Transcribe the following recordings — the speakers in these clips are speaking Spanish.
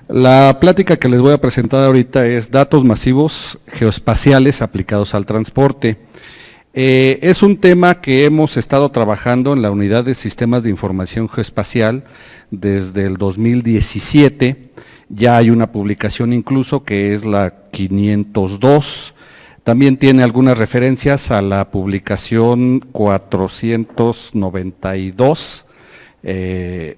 La plática que les voy a presentar ahorita es datos masivos geoespaciales aplicados al transporte. Es un tema que hemos estado trabajando en la Unidad de Sistemas de Información Geoespacial desde el 2017. Ya hay una publicación incluso que es la 502. También tiene algunas referencias a la publicación 492. Y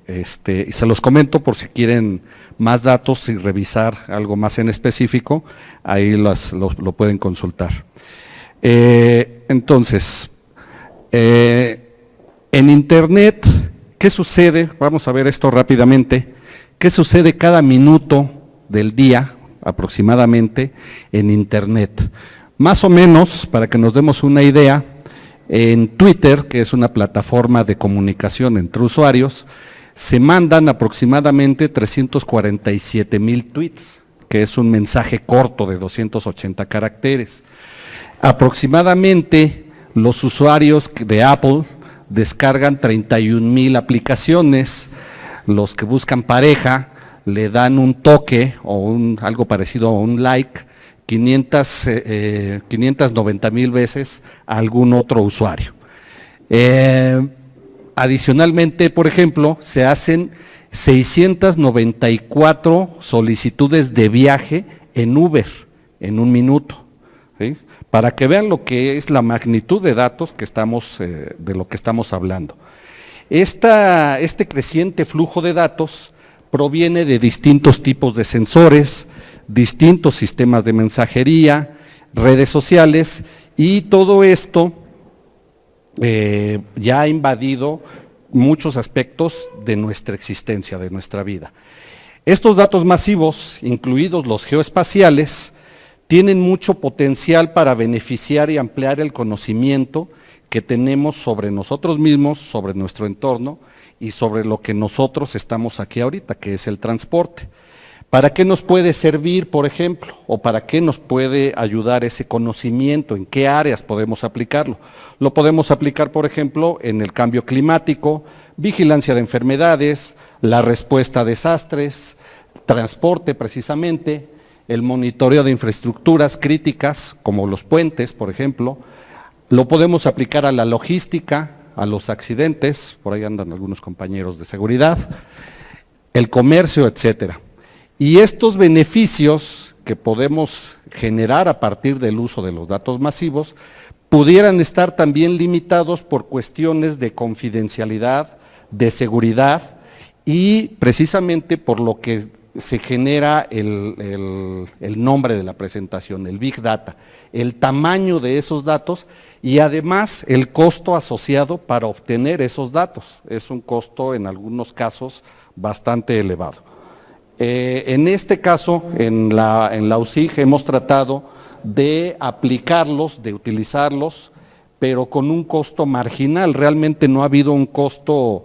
se los comento por si quieren más datos y revisar algo más en específico, ahí lo pueden consultar. Entonces, en Internet, ¿qué sucede? Vamos a ver esto rápidamente. ¿Qué sucede cada minuto del día aproximadamente en Internet? Más o menos, para que nos demos una idea, en Twitter, que es una plataforma de comunicación entre usuarios, se mandan aproximadamente 347,000 tweets, que es un mensaje corto de 280 caracteres. Aproximadamente los usuarios de Apple descargan 31,000 aplicaciones, los que buscan pareja le dan un toque o algo parecido a un like, 590,000 veces a algún otro usuario. Adicionalmente, por ejemplo, se hacen 694 solicitudes de viaje en Uber en un minuto, ¿sí? Para que vean lo que es la magnitud de datos que de lo que estamos hablando. Este creciente flujo de datos proviene de distintos tipos de sensores, distintos sistemas de mensajería, redes sociales, y todo esto ya ha invadido muchos aspectos de nuestra existencia, de nuestra vida. Estos datos masivos, incluidos los geoespaciales, tienen mucho potencial para beneficiar y ampliar el conocimiento que tenemos sobre nosotros mismos, sobre nuestro entorno y sobre lo que nosotros estamos aquí ahorita, que es el transporte. ¿Para qué nos puede servir, por ejemplo? ¿O para qué nos puede ayudar ese conocimiento? ¿En qué áreas podemos aplicarlo? Lo podemos aplicar, por ejemplo, en el cambio climático, vigilancia de enfermedades, la respuesta a desastres, transporte precisamente, el monitoreo de infraestructuras críticas, como los puentes, por ejemplo. Lo podemos aplicar a la logística, a los accidentes, por ahí andan algunos compañeros de seguridad, el comercio, etcétera. Y estos beneficios que podemos generar a partir del uso de los datos masivos pudieran estar también limitados por cuestiones de confidencialidad, de seguridad y precisamente por lo que se genera el nombre de la presentación, el Big Data, el tamaño de esos datos y además el costo asociado para obtener esos datos. Es un costo en algunos casos bastante elevado. En este caso, en la UCIG hemos tratado de aplicarlos, de utilizarlos, pero con un costo marginal. Realmente no ha habido un costo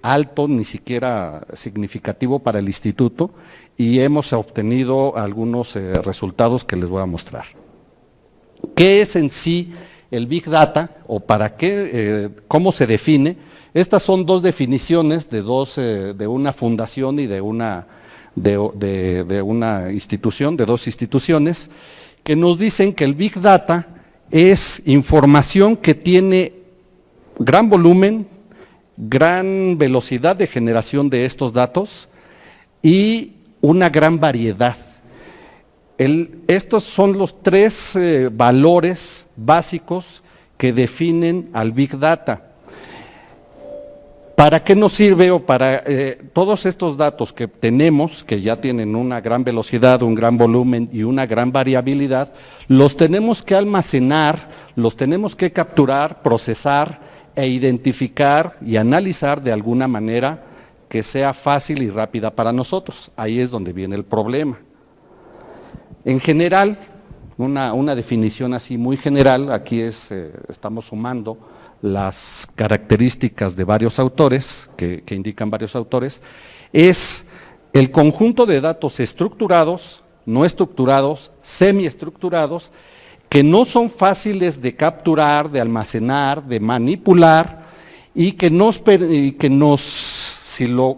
alto, ni siquiera significativo para el instituto, y hemos obtenido algunos resultados que les voy a mostrar. ¿Qué es en sí el Big Data o para qué, cómo se define? Estas son dos definiciones de una fundación y de una institución, de dos instituciones, que nos dicen que el Big Data es información que tiene gran volumen, gran velocidad de generación de estos datos y una gran variedad. Estos son los tres valores básicos que definen al Big Data. ¿Para qué nos sirve o para todos estos datos que tenemos, que ya tienen una gran velocidad, un gran volumen y una gran variabilidad, los tenemos que almacenar, los tenemos que capturar, procesar e identificar y analizar de alguna manera que sea fácil y rápida para nosotros? Ahí es donde viene el problema. En general, una definición así muy general, aquí estamos sumando las características de varios autores, que indican varios autores, es el conjunto de datos estructurados, no estructurados, semiestructurados, que no son fáciles de capturar, de almacenar, de manipular, y que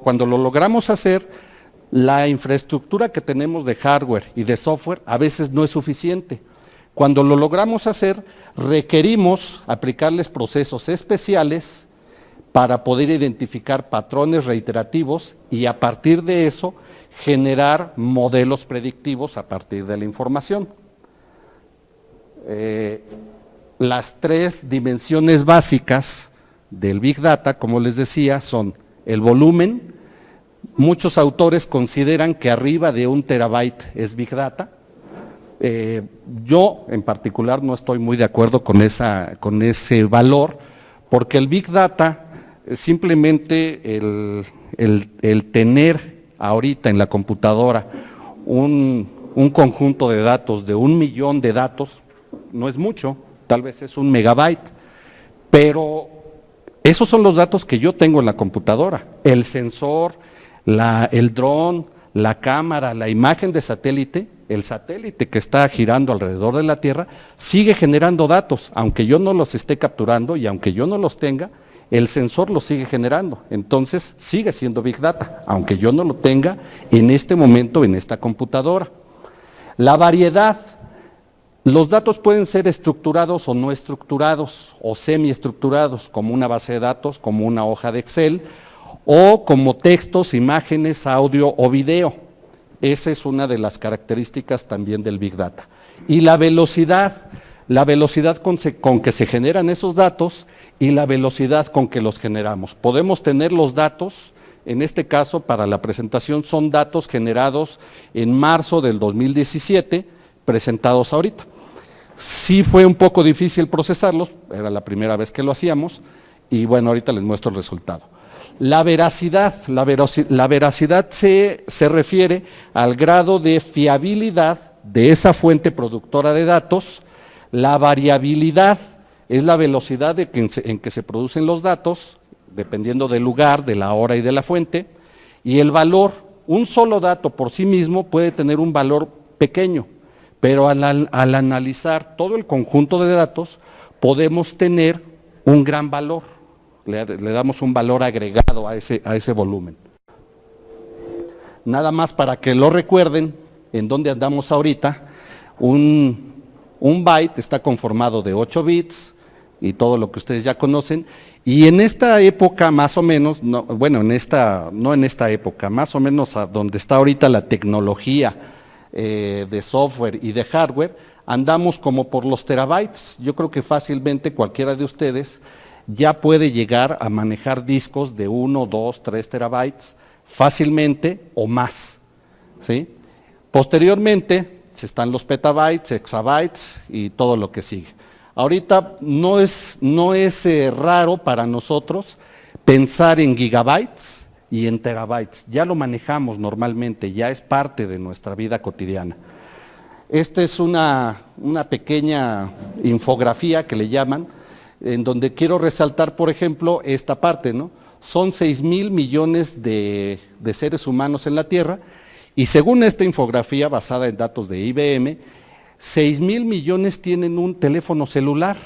cuando lo logramos hacer, La infraestructura que tenemos de hardware y de software a veces no es suficiente. Cuando lo logramos hacer, requerimos aplicarles procesos especiales para poder identificar patrones reiterativos y a partir de eso generar modelos predictivos a partir de la información. Las tres dimensiones básicas del Big Data, como les decía, son el volumen. Muchos autores consideran que arriba de 1 terabyte es Big Data. Yo en particular no estoy muy de acuerdo con ese valor, porque el Big Data simplemente el tener ahorita en la computadora un conjunto de datos de 1 millón de datos, no es mucho, tal vez es 1 megabyte, pero esos son los datos que yo tengo en la computadora. El sensor, el dron, la cámara, la imagen de satélite, el satélite que está girando alrededor de la Tierra, sigue generando datos, aunque yo no los esté capturando y aunque yo no los tenga, el sensor los sigue generando. Entonces sigue siendo Big Data, aunque yo no lo tenga en este momento en esta computadora. La variedad. Los datos pueden ser estructurados o no estructurados, o semiestructurados, como una base de datos, como una hoja de Excel, o como textos, imágenes, audio o video. Esa es una de las características también del Big Data. Y la velocidad con que se generan esos datos y la velocidad con que los generamos. Podemos tener los datos, en este caso para la presentación son datos generados en marzo del 2017, presentados ahorita. Sí fue un poco difícil procesarlos, era la primera vez que lo hacíamos, y bueno, ahorita les muestro el resultado. La veracidad se refiere al grado de fiabilidad de esa fuente productora de datos. La variabilidad es la velocidad en que se producen los datos, dependiendo del lugar, de la hora y de la fuente, y el valor, un solo dato por sí mismo puede tener un valor pequeño, pero al analizar todo el conjunto de datos, podemos tener un gran valor, le damos un valor agregado a ese volumen. Nada más para que lo recuerden, en donde andamos ahorita, un byte está conformado de 8 bits y todo lo que ustedes ya conocen, y en esta época más o menos, no en esta época, más o menos a donde está ahorita la tecnología de software y de hardware, andamos como por los terabytes. Yo creo que fácilmente cualquiera de ustedes ya puede llegar a manejar discos de 1, 2, 3 terabytes fácilmente o más, ¿sí? Posteriormente están los petabytes, exabytes y todo lo que sigue. Ahorita no es raro para nosotros pensar en gigabytes y en terabytes. Ya lo manejamos normalmente, ya es parte de nuestra vida cotidiana. Esta es una pequeña infografía que le llaman, en donde quiero resaltar, por ejemplo, esta parte, ¿no? Son 6,000 millones de seres humanos en la Tierra, y según esta infografía basada en datos de IBM, 6,000 millones tienen un teléfono celular,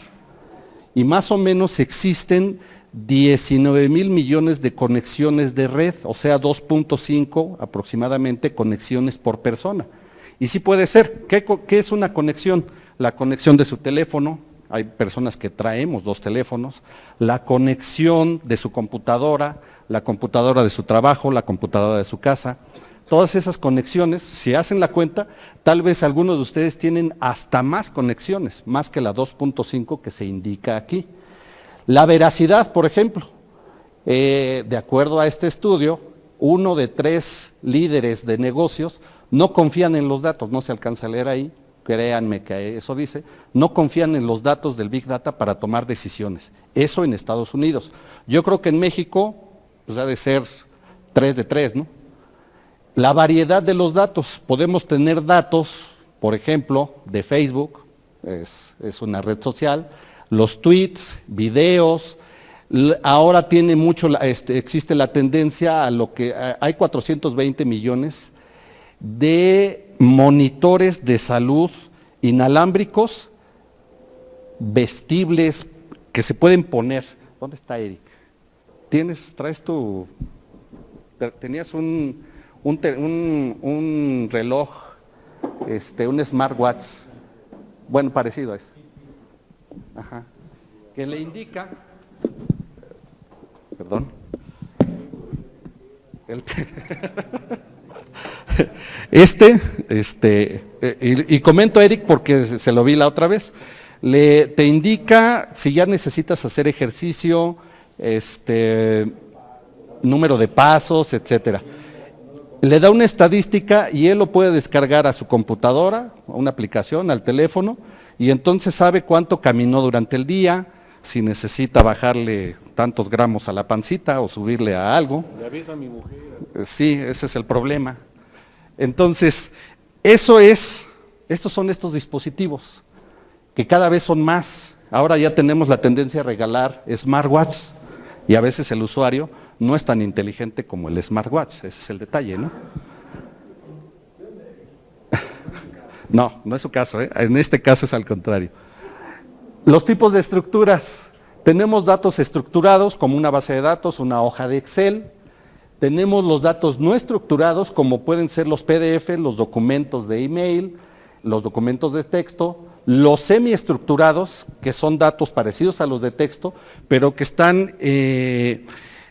y más o menos existen 19,000 millones de conexiones de red, o sea 2.5 aproximadamente conexiones por persona. Y sí puede ser. ¿Qué es una conexión? La conexión de su teléfono, hay personas que traemos 2 teléfonos, la conexión de su computadora, la computadora de su trabajo, la computadora de su casa. Todas esas conexiones, si hacen la cuenta, tal vez algunos de ustedes tienen hasta más conexiones, más que la 2.5 que se indica aquí. La veracidad, por ejemplo, de acuerdo a este estudio, 1 de 3 líderes de negocios no confían en los datos, no se alcanza a leer ahí, créanme que eso dice, no confían en los datos del Big Data para tomar decisiones. Eso en Estados Unidos. Yo creo que en México, pues ha de ser 3 de 3, ¿no? La variedad de los datos, podemos tener datos, por ejemplo, de Facebook, es una red social, los tweets, videos, ahora tiene mucho, existe la tendencia a lo que, hay 420 millones de monitores de salud inalámbricos, vestibles, que se pueden poner. ¿Dónde está Eric? Tenías un un reloj, un smartwatch, bueno, parecido a eso, ajá, que le indica, perdón, y comento Eric porque se lo vi la otra vez, te indica si ya necesitas hacer ejercicio, número de pasos, etcétera. Le da una estadística y él lo puede descargar a su computadora, a una aplicación, al teléfono, y entonces sabe cuánto caminó durante el día, si necesita bajarle tantos gramos a la pancita o subirle a algo. Le avisa a mi mujer. Sí, ese es el problema. Entonces, estos son estos dispositivos, que cada vez son más. Ahora ya tenemos la tendencia a regalar smartwatch, y a veces el usuario no es tan inteligente como el smartwatch, ese es el detalle, ¿no? No, no es su caso, ¿eh? En este caso es al contrario. Los tipos de estructuras. Tenemos datos estructurados como una base de datos, una hoja de Excel. Tenemos los datos no estructurados como pueden ser los PDF, los documentos de email, los documentos de texto, los semiestructurados, que son datos parecidos a los de texto, pero que están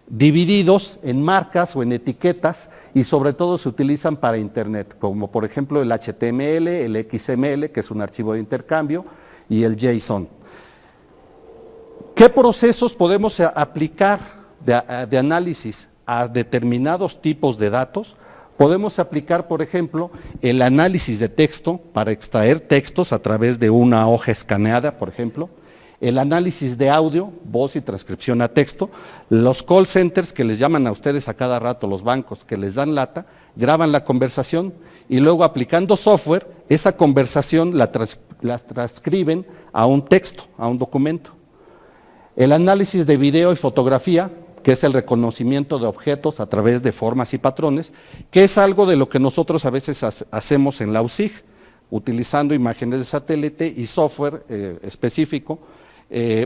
divididos en marcas o en etiquetas y sobre todo se utilizan para Internet, como por ejemplo el HTML, el XML, que es un archivo de intercambio, y el JSON. ¿Qué procesos podemos aplicar de análisis a determinados tipos de datos? Podemos aplicar, por ejemplo, el análisis de texto para extraer textos a través de una hoja escaneada, por ejemplo, el análisis de audio, voz y transcripción a texto, los call centers que les llaman a ustedes a cada rato, los bancos que les dan lata, graban la conversación y luego aplicando software, esa conversación la transcriben a un texto, a un documento. El análisis de video y fotografía, que es el reconocimiento de objetos a través de formas y patrones, que es algo de lo que nosotros a veces hacemos en la UCIG, utilizando imágenes de satélite y software específico,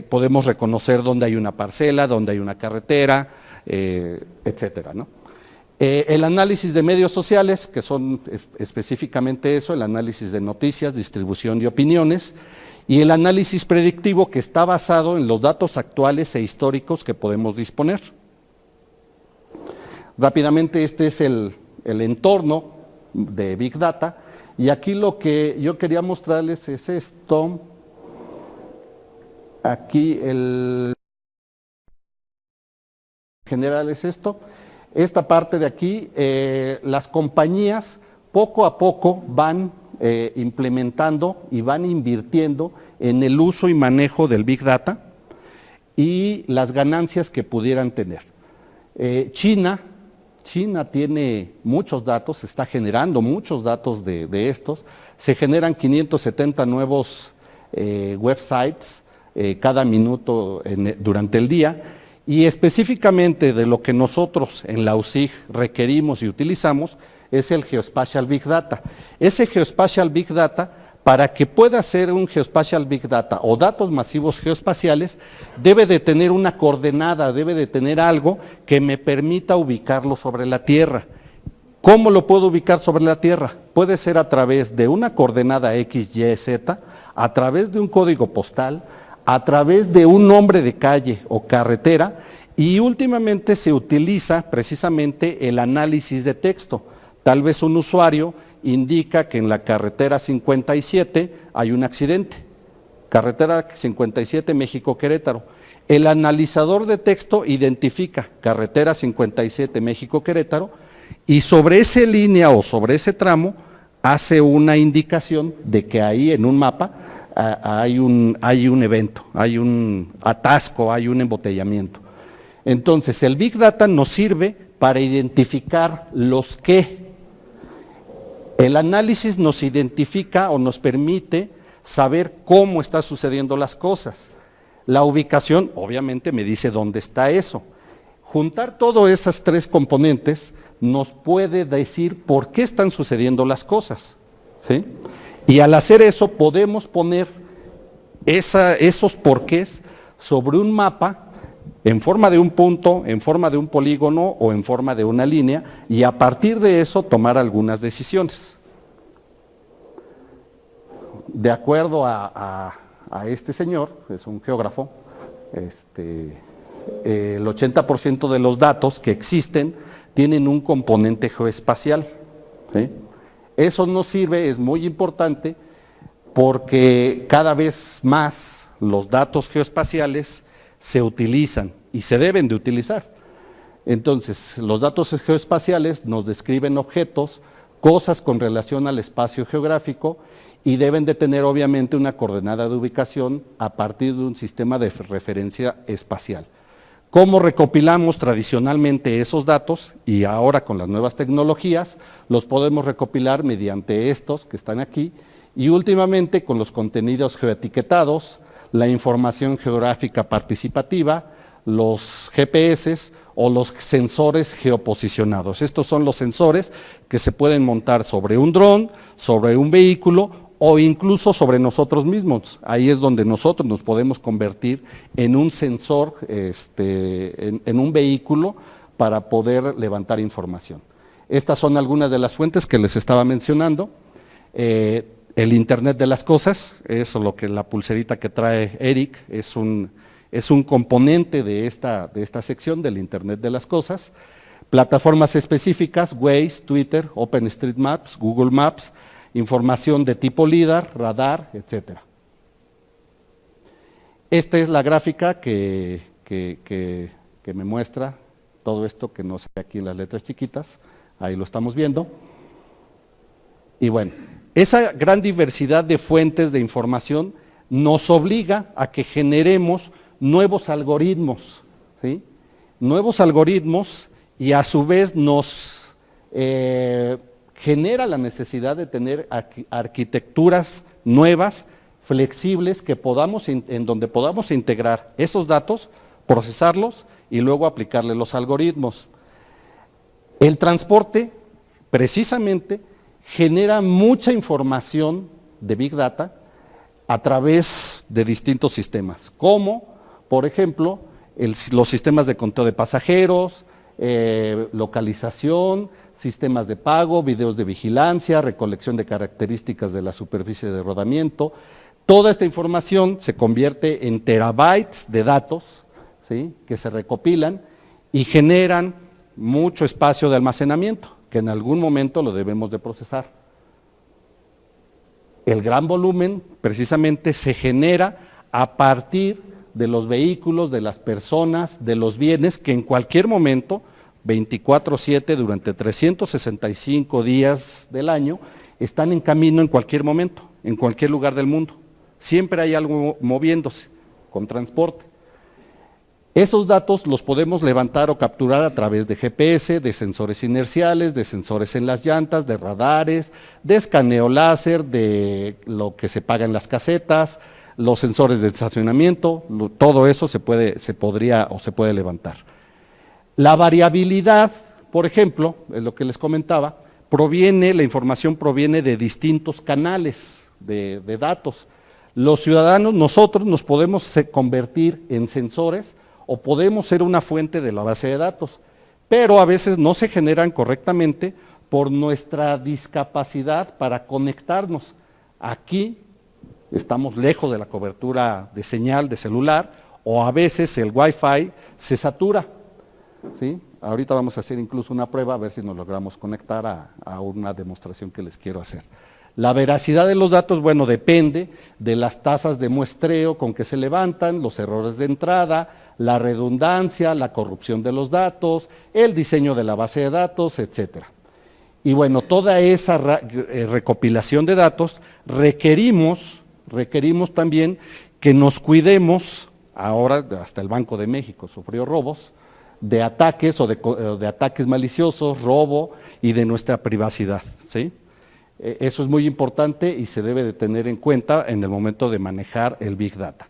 podemos reconocer dónde hay una parcela, dónde hay una carretera, etcétera, ¿no? El análisis de medios sociales, que son específicamente eso, el análisis de noticias, distribución de opiniones, y el análisis predictivo que está basado en los datos actuales e históricos que podemos disponer. Rápidamente, este es el entorno de Big Data, y aquí lo que yo quería mostrarles es esto. Aquí el general es esto. Esta parte de aquí, las compañías poco a poco van implementando y van invirtiendo en el uso y manejo del Big Data y las ganancias que pudieran tener. China tiene muchos datos, está generando muchos datos de estos, se generan 570 nuevos websites cada minuto durante el día, y específicamente de lo que nosotros en la UCIG requerimos y utilizamos es el Geospatial Big Data. Ese Geospatial Big Data, para que pueda ser un Geospatial Big Data o datos masivos geoespaciales, debe de tener una coordenada, debe de tener algo que me permita ubicarlo sobre la Tierra. ¿Cómo lo puedo ubicar sobre la Tierra? Puede ser a través de una coordenada X, Y, Z, a través de un código postal, a través de un nombre de calle o carretera, y últimamente se utiliza precisamente el análisis de texto. Tal vez un usuario indica que en la carretera 57 hay un accidente, carretera 57 México-Querétaro. El analizador de texto identifica carretera 57 México-Querétaro y sobre esa línea o sobre ese tramo hace una indicación de que ahí en un mapa hay un evento, hay un atasco, hay un embotellamiento. Entonces el Big Data nos sirve para identificar los qué. El análisis nos identifica o nos permite saber cómo están sucediendo las cosas. La ubicación, obviamente, me dice dónde está eso. Juntar todas esas tres componentes nos puede decir por qué están sucediendo las cosas, ¿sí? Y al hacer eso podemos poner esos porqués sobre un mapa en forma de un punto, en forma de un polígono o en forma de una línea, y a partir de eso tomar algunas decisiones. De acuerdo a este señor, que es un geógrafo, el 80% de los datos que existen tienen un componente geoespacial, ¿sí? Eso nos sirve, es muy importante, porque cada vez más los datos geoespaciales se utilizan y se deben de utilizar. Entonces, los datos geoespaciales nos describen objetos, cosas con relación al espacio geográfico, y deben de tener obviamente una coordenada de ubicación a partir de un sistema de referencia espacial. ¿Cómo recopilamos tradicionalmente esos datos? Y ahora con las nuevas tecnologías los podemos recopilar mediante estos que están aquí, y últimamente con los contenidos geoetiquetados, la información geográfica participativa, los GPS o los sensores geoposicionados. Estos son los sensores que se pueden montar sobre un dron, sobre un vehículo o incluso sobre nosotros mismos. Ahí es donde nosotros nos podemos convertir en un sensor, en un vehículo para poder levantar información. Estas son algunas de las fuentes que les estaba mencionando. El Internet de las cosas, eso lo que la pulserita que trae Eric, es un componente de esta sección del Internet de las cosas. Plataformas específicas, Waze, Twitter, OpenStreetMaps, Google Maps, información de tipo LIDAR, radar, etc. Esta es la gráfica que me muestra todo esto que no se ve aquí en las letras chiquitas, ahí lo estamos viendo. Y bueno, esa gran diversidad de fuentes de información nos obliga a que generemos nuevos algoritmos, ¿sí? Nuevos algoritmos, y a su vez nos genera la necesidad de tener arquitecturas nuevas, flexibles, en donde podamos integrar esos datos, procesarlos y luego aplicarle los algoritmos. El transporte, precisamente, genera mucha información de Big Data a través de distintos sistemas, como, por ejemplo, los sistemas de conteo de pasajeros, localización, sistemas de pago, videos de vigilancia, recolección de características de la superficie de rodamiento. Toda esta información se convierte en terabytes de datos, ¿sí?, que se recopilan y generan mucho espacio de almacenamiento, que en algún momento lo debemos de procesar. El gran volumen precisamente se genera a partir de los vehículos, de las personas, de los bienes que en cualquier momento, 24/7 durante 365 días del año, están en camino en cualquier momento, en cualquier lugar del mundo. Siempre hay algo moviéndose con transporte. Esos datos los podemos levantar o capturar a través de GPS, de sensores inerciales, de sensores en las llantas, de radares, de escaneo láser, de lo que se paga en las casetas, los sensores de estacionamiento, todo eso se puede levantar. La variabilidad, por ejemplo, es lo que les comentaba, la información proviene de distintos canales de datos. Los ciudadanos, nosotros nos podemos convertir en sensores o podemos ser una fuente de la base de datos, pero a veces no se generan correctamente por nuestra discapacidad para conectarnos. Aquí estamos lejos de la cobertura de señal de celular, o a veces el Wi-Fi se satura, ¿sí? Ahorita vamos a hacer incluso una prueba a ver si nos logramos conectar a una demostración que les quiero hacer. La veracidad de los datos, bueno, depende de las tasas de muestreo con que se levantan, los errores de entrada, la redundancia, la corrupción de los datos, el diseño de la base de datos, etc. Y bueno, toda esa recopilación de datos requerimos también que nos cuidemos. Ahora hasta el Banco de México sufrió robos, de ataques o de ataques maliciosos, robo y de nuestra privacidad, ¿sí? Eso es muy importante y se debe de tener en cuenta en el momento de manejar el Big Data.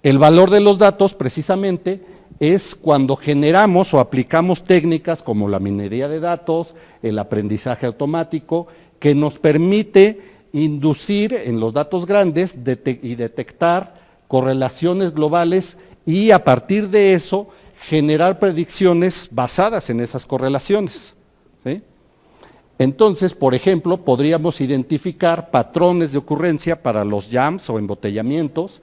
El valor de los datos precisamente es cuando generamos o aplicamos técnicas como la minería de datos, el aprendizaje automático, que nos permite inducir en los datos grandes y detectar correlaciones globales y a partir de eso generar predicciones basadas en esas correlaciones, ¿sí? Entonces, por ejemplo, podríamos identificar patrones de ocurrencia para los jams o embotellamientos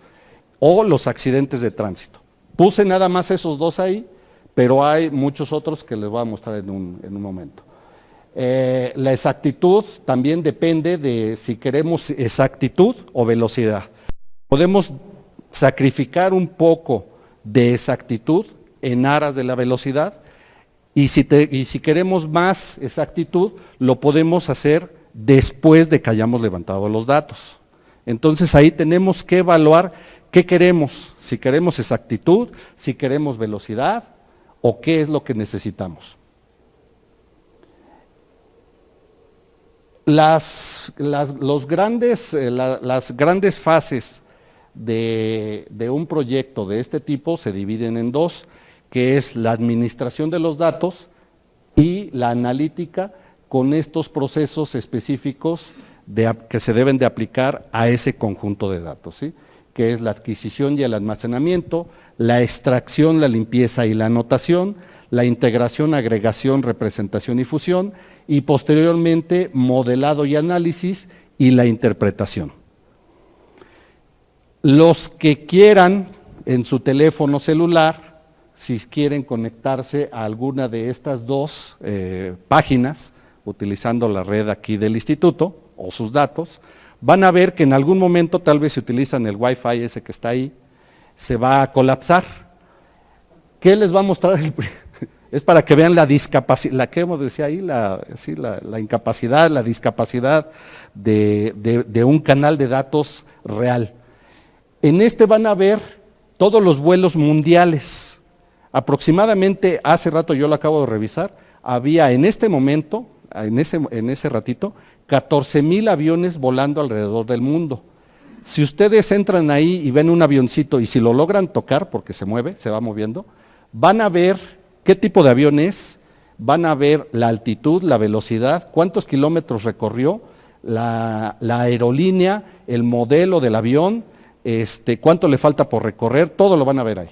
o los accidentes de tránsito. Puse nada más esos dos ahí, pero hay muchos otros que les voy a mostrar en un momento. La exactitud también depende de si queremos exactitud o velocidad. Podemos sacrificar un poco de exactitud en aras de la velocidad, y si queremos más exactitud, lo podemos hacer después de que hayamos levantado los datos. Entonces ahí tenemos que evaluar qué queremos, si queremos exactitud, si queremos velocidad, o qué es lo que necesitamos. Las grandes fases de un proyecto de este tipo se dividen en dos, que es la administración de los datos y la analítica con estos procesos específicos que se deben de aplicar a ese conjunto de datos, ¿sí? Que es la adquisición y el almacenamiento, la extracción, la limpieza y la anotación, la integración, agregación, representación y fusión, y posteriormente modelado y análisis y la interpretación. Los que quieran en su teléfono celular, si quieren conectarse a alguna de estas dos páginas, utilizando la red aquí del instituto o sus datos, van a ver que en algún momento, tal vez si utilizan el Wi-Fi ese que está ahí, se va a colapsar. ¿Qué les va a mostrar? Es para que vean la discapacidad, la que hemos decía ahí, la incapacidad, la discapacidad de un canal de datos real. En este van a ver todos los vuelos mundiales. Aproximadamente, hace rato yo lo acabo de revisar, había en este momento, en ese ratito, 14,000 aviones volando alrededor del mundo. Si ustedes entran ahí y ven un avioncito, y si lo logran tocar, porque se mueve, se va moviendo, van a ver qué tipo de avión es, van a ver la altitud, la velocidad, cuántos kilómetros recorrió, la aerolínea, el modelo del avión, cuánto le falta por recorrer, todo lo van a ver ahí.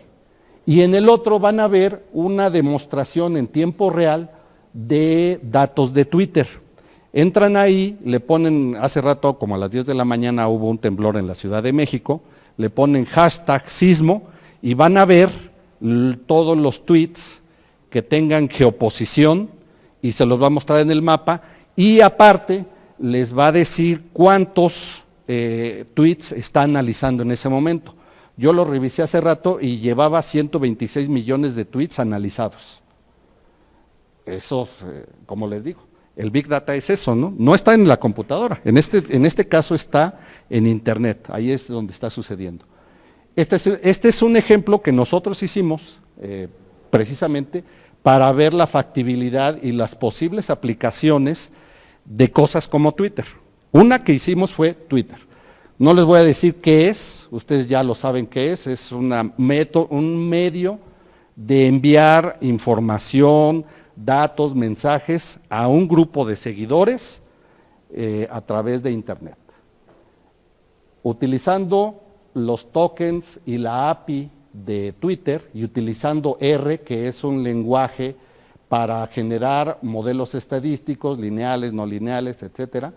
Y en el otro van a ver una demostración en tiempo real de datos de Twitter. Entran ahí, le ponen, hace rato, como a las 10 de la mañana hubo un temblor en la Ciudad de México, le ponen #sismo y van a ver todos los tweets que tengan geoposición y se los va a mostrar en el mapa, y aparte les va a decir cuántos tweets está analizando en ese momento. Yo lo revisé hace rato y llevaba 126 millones de tweets analizados. Eso, como les digo, el Big Data es eso, ¿no? No está en la computadora, en este caso está en Internet, ahí es donde está sucediendo. Este es un ejemplo que nosotros hicimos precisamente para ver la factibilidad y las posibles aplicaciones de cosas como Twitter. Una que hicimos fue Twitter. No les voy a decir qué es, ustedes ya lo saben qué es un medio de enviar información, datos, mensajes a un grupo de seguidores a través de Internet. Utilizando los tokens y la API de Twitter y utilizando R, que es un lenguaje para generar modelos estadísticos, lineales, no lineales, etcétera,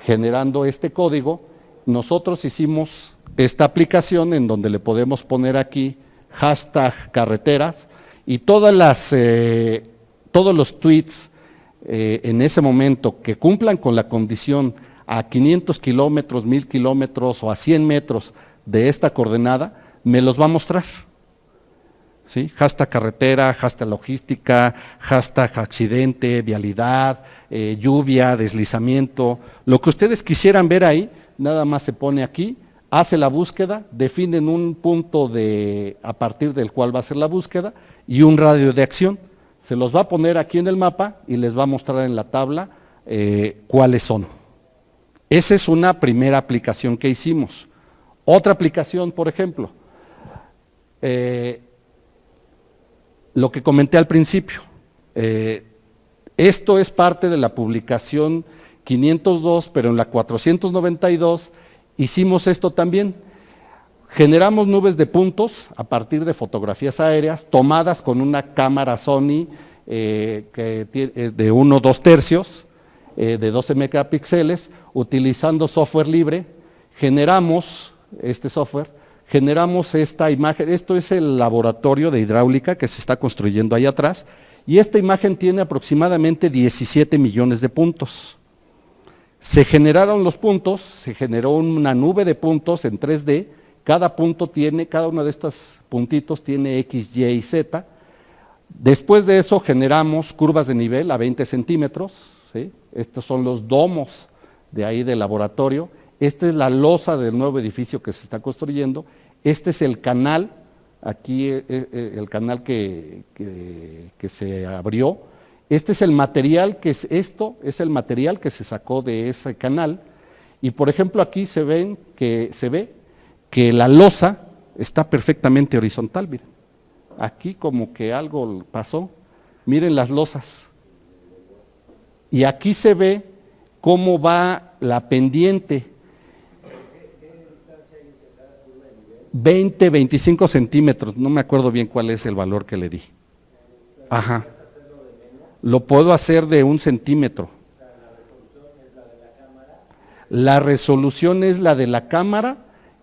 generando este código, nosotros hicimos esta aplicación en donde le podemos poner aquí #carreteras y todos los tweets en ese momento que cumplan con la condición a 500 kilómetros, 1000 kilómetros o a 100 metros de esta coordenada, me los va a mostrar. ¿Sí? #carretera, #logística, #accidente, vialidad, lluvia, deslizamiento, lo que ustedes quisieran ver ahí, nada más se pone aquí, hace la búsqueda, definen un punto a partir del cual va a ser la búsqueda y un radio de acción. Se los va a poner aquí en el mapa y les va a mostrar en la tabla cuáles son. Esa es una primera aplicación que hicimos. Otra aplicación, por ejemplo, lo que comenté al principio. Esto es parte de la publicación 502, pero en la 492 hicimos esto también. generamos nubes de puntos a partir de fotografías aéreas tomadas con una cámara Sony de 1/2 de 12 megapíxeles, utilizando software libre. Generamos generamos esta imagen. Esto es el laboratorio de hidráulica que se está construyendo ahí atrás, y esta imagen tiene aproximadamente 17 millones de puntos. Se generaron los puntos, se generó una nube de puntos en 3D, cada uno de estos puntitos tiene X, Y y Z. Después de eso generamos curvas de nivel a 20 centímetros, ¿sí? Estos son los domos de ahí del laboratorio. Esta es la losa del nuevo edificio que se está construyendo. Este es el canal, aquí el canal que se abrió. Este es el material esto es el material que se sacó de ese canal. Y por ejemplo aquí se ve que la losa está perfectamente horizontal, miren. Aquí como que algo pasó. Miren las losas. Y aquí se ve cómo va la pendiente. 20, 25 centímetros, no me acuerdo bien cuál es el valor que le di. Ajá. Lo puedo hacer de 1 centímetro. La resolución es la de la cámara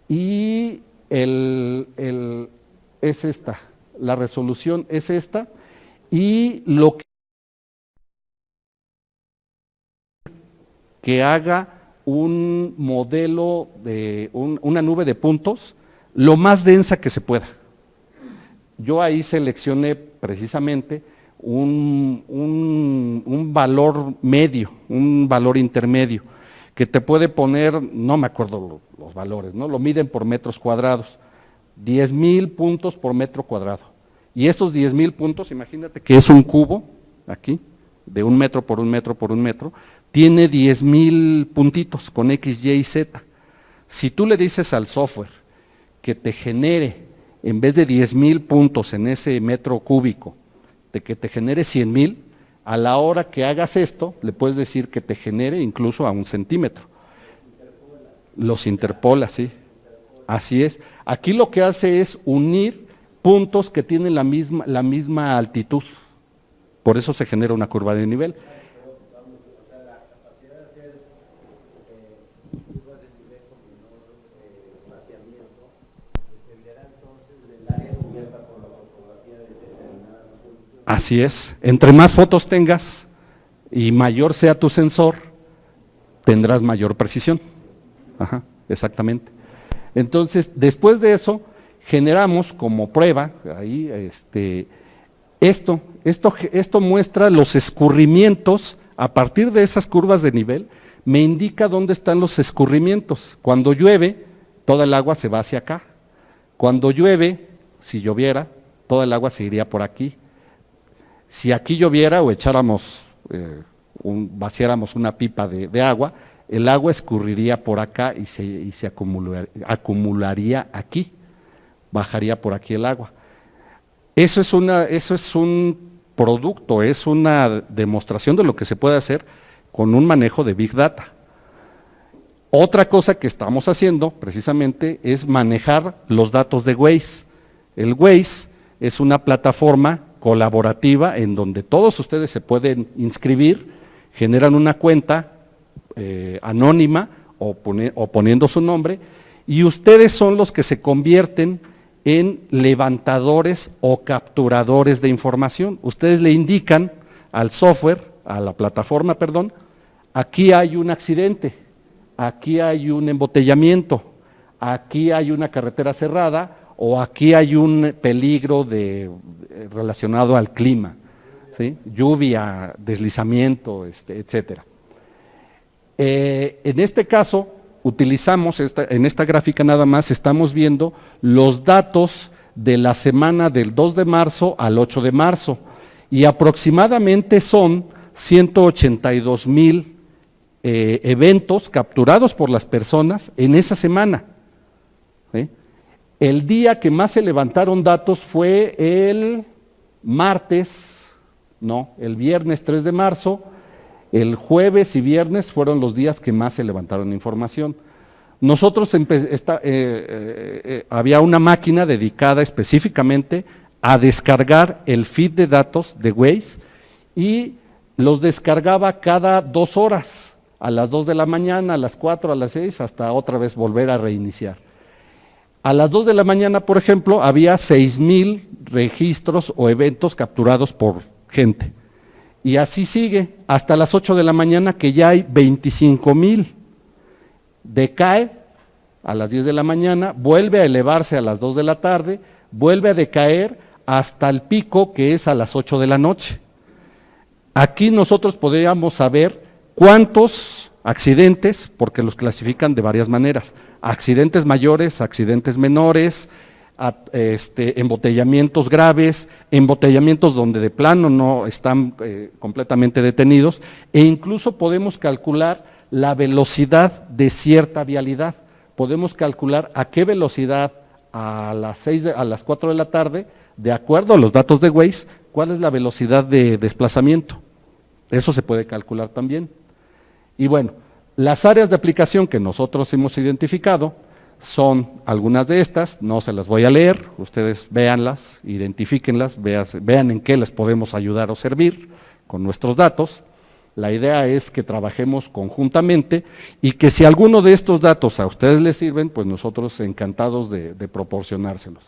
y es esta. La resolución es esta, y lo que haga un modelo de una nube de puntos lo más densa que se pueda. Yo ahí seleccioné precisamente un valor medio, un valor intermedio, que te puede poner, no me acuerdo los valores, ¿no? Lo miden por metros cuadrados, 10,000 puntos por metro cuadrado. Y esos 10,000 puntos, imagínate que es un cubo, aquí, de 1 metro por 1 metro por 1 metro, tiene 10,000 puntitos con X, Y y Z. Si tú le dices al software que te genere, en vez de 10,000 puntos en ese metro cúbico, de que te genere 100,000, a la hora que hagas esto, le puedes decir que te genere incluso a 1 centímetro. Los interpola, sí. Así es. Aquí lo que hace es unir puntos que tienen la misma altitud. Por eso se genera una curva de nivel. Así es. Entre más fotos tengas y mayor sea tu sensor, tendrás mayor precisión. Ajá, exactamente. Entonces, después de eso, generamos como prueba, ahí, esto muestra los escurrimientos. A partir de esas curvas de nivel, me indica dónde están los escurrimientos. Cuando llueve, toda el agua se va hacia acá. Cuando llueve, si lloviera, toda el agua se iría por aquí. Si aquí lloviera o echáramos, vaciáramos una pipa de agua, el agua escurriría por acá y se acumularía aquí, bajaría por aquí el agua. Eso es un producto, es una demostración de lo que se puede hacer con un manejo de Big Data. Otra cosa que estamos haciendo precisamente es manejar los datos de Waze. El Waze es una plataforma colaborativa en donde todos ustedes se pueden inscribir, generan una cuenta anónima o poniendo su nombre, y ustedes son los que se convierten en levantadores o capturadores de información. Ustedes le indican al software, a la plataforma, perdón, aquí hay un accidente, aquí hay un embotellamiento, aquí hay una carretera cerrada, o aquí hay un peligro relacionado al clima, ¿sí? Lluvia, deslizamiento, etcétera. En este caso, utilizamos, en esta gráfica nada más, estamos viendo los datos de la semana del 2 de marzo al 8 de marzo, y aproximadamente son 182,000 eventos capturados por las personas en esa semana, ¿sí? El día que más se levantaron datos fue el viernes 3 de marzo, el jueves y viernes fueron los días que más se levantaron información. Nosotros había una máquina dedicada específicamente a descargar el feed de datos de Waze y los descargaba cada 2 horas, a las 2 de la mañana, a las 4, a las 6, hasta otra vez volver a reiniciar. A las 2 de la mañana, por ejemplo, había 6,000 registros o eventos capturados por gente. Y así sigue, hasta las 8 de la mañana que ya hay 25,000. Decae a las 10 de la mañana, vuelve a elevarse a las 2 de la tarde, vuelve a decaer hasta el pico que es a las 8 de la noche. Aquí nosotros podríamos saber cuántos accidentes, porque los clasifican de varias maneras, accidentes mayores, accidentes menores, embotellamientos graves, embotellamientos donde de plano no están completamente detenidos, e incluso podemos calcular la velocidad de cierta vialidad. Podemos calcular a qué velocidad a las 4 de la tarde, de acuerdo a los datos de Waze, cuál es la velocidad de desplazamiento. Eso se puede calcular también. Y bueno, las áreas de aplicación que nosotros hemos identificado son algunas de estas, no se las voy a leer, ustedes véanlas, identifíquenlas, vean en qué les podemos ayudar o servir con nuestros datos. La idea es que trabajemos conjuntamente y que si alguno de estos datos a ustedes les sirven, pues nosotros encantados de proporcionárselos.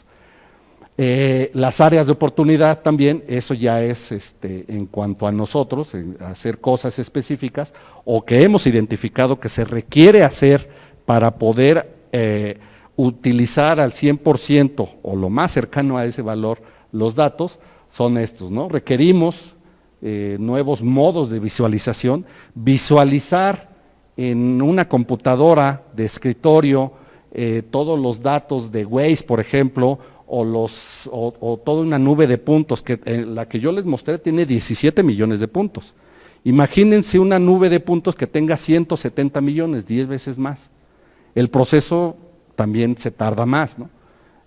Las áreas de oportunidad también, eso ya es en cuanto a nosotros, hacer cosas específicas o que hemos identificado que se requiere hacer para poder utilizar al 100% o lo más cercano a ese valor los datos, son estos, ¿no? Requerimos nuevos modos de visualización, visualizar en una computadora de escritorio todos los datos de Waze, por ejemplo, o toda una nube de puntos, que la que yo les mostré tiene 17 millones de puntos. Imagínense una nube de puntos que tenga 170 millones, 10 veces más. El proceso también se tarda más, ¿no?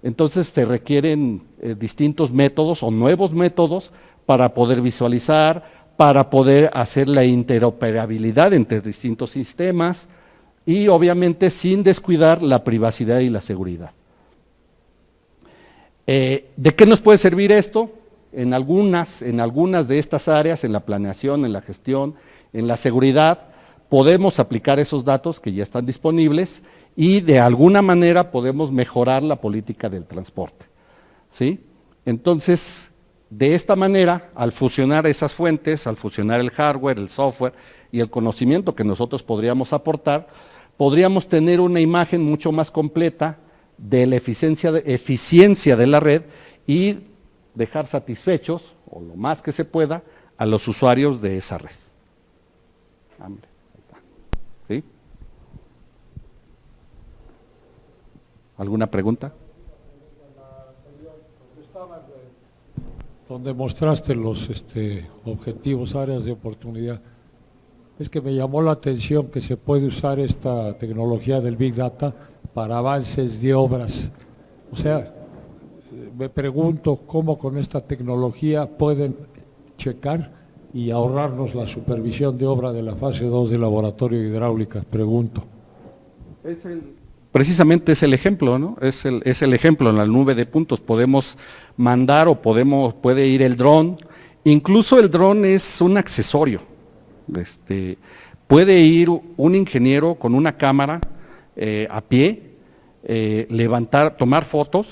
Entonces se requieren distintos métodos o nuevos métodos para poder visualizar, para poder hacer la interoperabilidad entre distintos sistemas y obviamente sin descuidar la privacidad y la seguridad. ¿De qué nos puede servir esto? En algunas de estas áreas, en la planeación, en la gestión, en la seguridad, podemos aplicar esos datos que ya están disponibles y de alguna manera podemos mejorar la política del transporte, ¿sí? Entonces, de esta manera, al fusionar esas fuentes, al fusionar el hardware, el software y el conocimiento que nosotros podríamos aportar, podríamos tener una imagen mucho más completa de la eficiencia de la red y dejar satisfechos, o lo más que se pueda, a los usuarios de esa red. ¿Sí? ¿Alguna pregunta? Donde mostraste los objetivos, áreas de oportunidad, es que me llamó la atención que se puede usar esta tecnología del Big Data para avances de obras. O sea, me pregunto cómo con esta tecnología pueden checar y ahorrarnos la supervisión de obra de la fase 2 del laboratorio de hidráulica, pregunto. Precisamente es el ejemplo, ¿no? Es el ejemplo en la nube de puntos. Podemos mandar o puede ir el dron. Incluso el dron es un accesorio. Puede ir un ingeniero con una cámara a pie, tomar fotos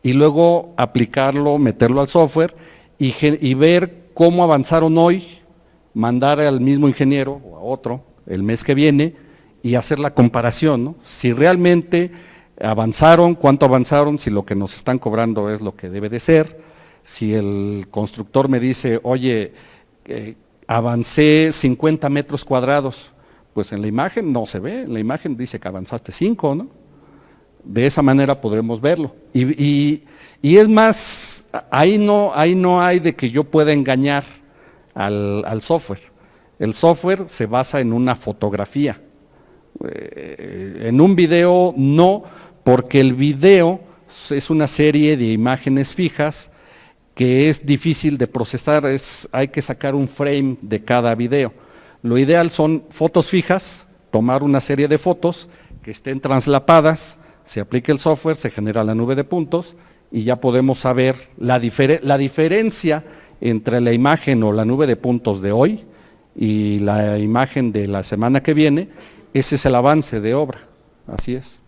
y luego aplicarlo, meterlo al software y ver cómo avanzaron hoy, mandar al mismo ingeniero o a otro el mes que viene y hacer la comparación, ¿no? Si realmente avanzaron, cuánto avanzaron, si lo que nos están cobrando es lo que debe de ser, si el constructor me dice, oye, avancé 50 metros cuadrados, pues en la imagen no se ve, en la imagen dice que avanzaste 5, ¿no? De esa manera podremos verlo. Y es más, ahí no hay de que yo pueda engañar al software. El software se basa en una fotografía. En un video no, porque el video es una serie de imágenes fijas que es difícil de procesar, hay que sacar un frame de cada video. Lo ideal son fotos fijas, tomar una serie de fotos que estén translapadas, se aplica el software, se genera la nube de puntos y ya podemos saber la diferencia entre la imagen o la nube de puntos de hoy y la imagen de la semana que viene. Ese es el avance de obra, así es.